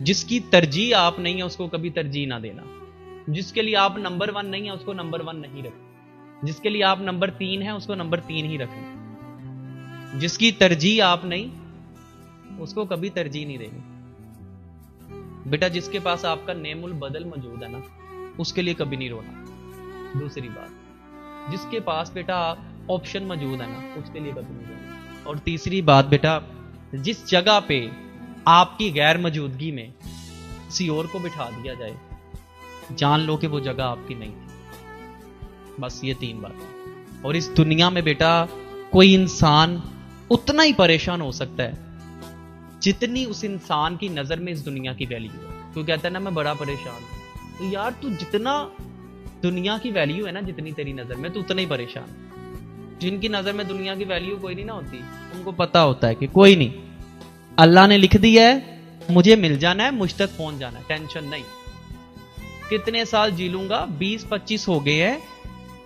جس کی ترجیح آپ نہیں ہے اس کو کبھی ترجیح نہ دینا. جس کے لیے آپ نمبر 1 نہیں ہے اس کو نمبر 1 نہیں رکھنا. جس کے لیے آپ نمبر 3 ہے اس کو نمبر 3 ہی رکھنا. جس کی ترجیح آپ نہیں اس کو کبھی ترجیح نہیں دینی. بیٹا جس کے پاس آپ کا نعم البدل موجود ہے نا اس کے لیے کبھی نہیں رونا. دوسری بات, جس کے پاس بیٹا آپشن موجود ہے نا اس کے لیے کبھی نہیں رونا. اور تیسری بات بیٹا, جس جگہ پہ آپ کی غیر موجودگی میں کسی اور کو بٹھا دیا جائے جان لو کہ وہ جگہ آپ کی نہیں تھی. بس یہ 3 باتیں. اور اس دنیا میں بیٹا کوئی انسان اتنا ہی پریشان ہو سکتا ہے جتنی اس انسان کی نظر میں اس دنیا کی ویلیو ہے. تو کہتا ہے نا میں بڑا پریشان ہوں, تو یار تو جتنا دنیا کی ویلیو ہے نا جتنی تیری نظر میں تو اتنا ہی پریشان. جن کی نظر میں دنیا کی ویلیو کوئی نہیں نہ ہوتی ان کو پتا ہوتا ہے کہ کوئی نہیں, اللہ نے لکھ دیا ہے مجھے مل جانا ہے, مجھ تک پہنچ جانا ہے, ٹینشن نہیں. کتنے سال جی لوں گا, 20-25 ہو گئے ہیں,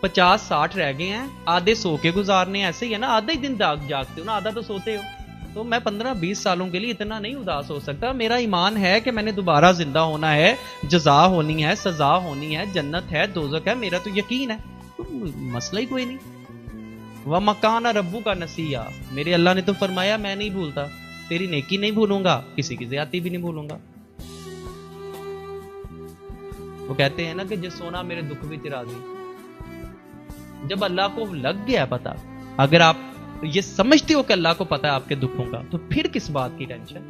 50-60 رہ گئے ہیں, آدھے سو کے گزارنے. ایسے ہی ہے نا, آدھا ہی دن جاگتے ہو نا, آدھا تو سوتے ہو. تو میں 15-20 سالوں کے لیے اتنا نہیں اداس ہو سکتا. میرا ایمان ہے کہ میں نے دوبارہ زندہ ہونا ہے, جزا ہونی ہے, سزا ہونی ہے, جنت ہے, دوزخ ہے, میرا تو یقین ہے. تو مسئلہ ہی کوئی نہیں. وَمَكَانَ رَبُّكَ نَسِيًّا, میرے اللہ نے تو فرمایا میں نہیں بھولتا, تیری نیکی نہیں بھولوں گا, کسی کی زیادتی بھی نہیں بھولوں گا. وہ کہتے ہیں نا کہ جس سونا میرے دکھ بھی راضی. جب اللہ کو لگ گیا پتا, اگر آپ یہ سمجھتے ہو کہ اللہ کو پتا ہے آپ کے دکھوں کا, تو پھر کس بات کی ٹینشن.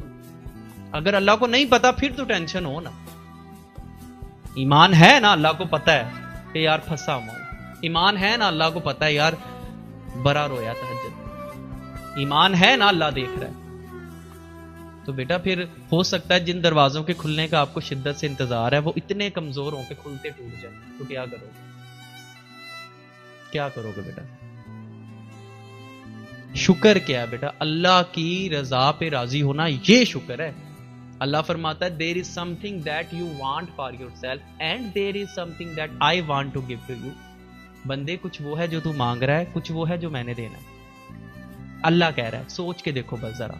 اگر اللہ کو نہیں پتا پھر تو ٹینشن ہو نا. ایمان ہے نا اللہ کو پتا ہے کہ یار پھنسا ہوں. ایمان ہے نا اللہ کو پتا ہے یار برا رویا تہجد. ایمان ہے نا اللہ دیکھ رہا ہے. تو بیٹا پھر ہو سکتا ہے جن دروازوں کے کھلنے کا آپ کو شدت سے انتظار ہے وہ اتنے کمزور ہوں کہ کھلتے ٹوٹ جائیں. تو کیا کرو گے, کیا کرو گے بیٹا؟ شکر کیا ہے بیٹا, اللہ کی رضا پہ راضی ہونا یہ شکر ہے. اللہ فرماتا ہے there is something that you want for yourself and there is something that I want to give to you. بندے کچھ وہ ہے جو تو مانگ رہا ہے, کچھ وہ ہے جو میں نے دینا ہے. اللہ کہہ رہا ہے, سوچ کے دیکھو بس ذرا,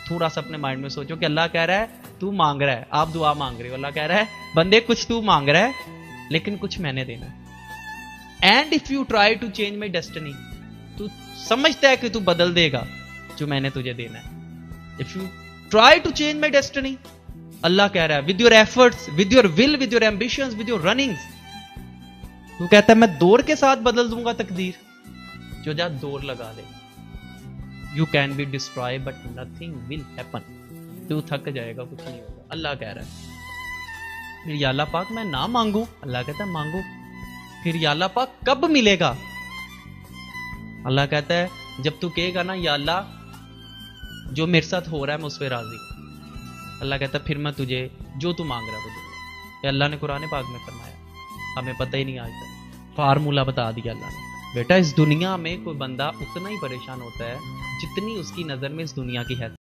تھوڑا سا اپنے مائنڈ میں سوچو کہ اللہ کہہ رہا ہے تو مانگ رہا ہے, آپ دعا مانگ رہے ہو, اللہ کہہ رہا ہے بندے کچھ تو مانگ رہا ہے لیکن کچھ میں نے دینا ہے. And if you try to change my destiny, تو سمجھتا ہے کہ تو بدل دے گا جو میں نے تجھے دینا ہے. If you try to change my destiny, Allah کہہ رہا ہے with your efforts, with your will, with your ambitions, with your runnings. تو کہتا ہے میں دوڑ کے ساتھ بدل دوں گا تقدیر, جو جا دوڑ لگا دے. You can be destroyed but nothing will happen. تو تھک جائے گا, کچھ نہیں ہوگا. اللہ کہہ رہا ہے پھر یا اللہ پاک میں نہ مانگوں, اللہ کہتا ہے مانگو. پھر یا اللہ پاک کب ملے گا؟ اللہ کہتا ہے جب تو کہے گا نا یا اللہ جو میرے ساتھ ہو رہا ہے میں اس پہ راضی. اللہ کہتا ہے پھر میں تجھے جو تو مانگ رہا ہے وہ دوں گا. اللہ نے قرآن پاک میں فرمایا, ہمیں پتہ ہی نہیں آج تک, فارمولہ بتا دیا اللہ نے. بیٹا اس دنیا میں کوئی بندہ اتنا ہی پریشان ہوتا ہے جتنی اس کی نظر میں اس دنیا کی حیثیت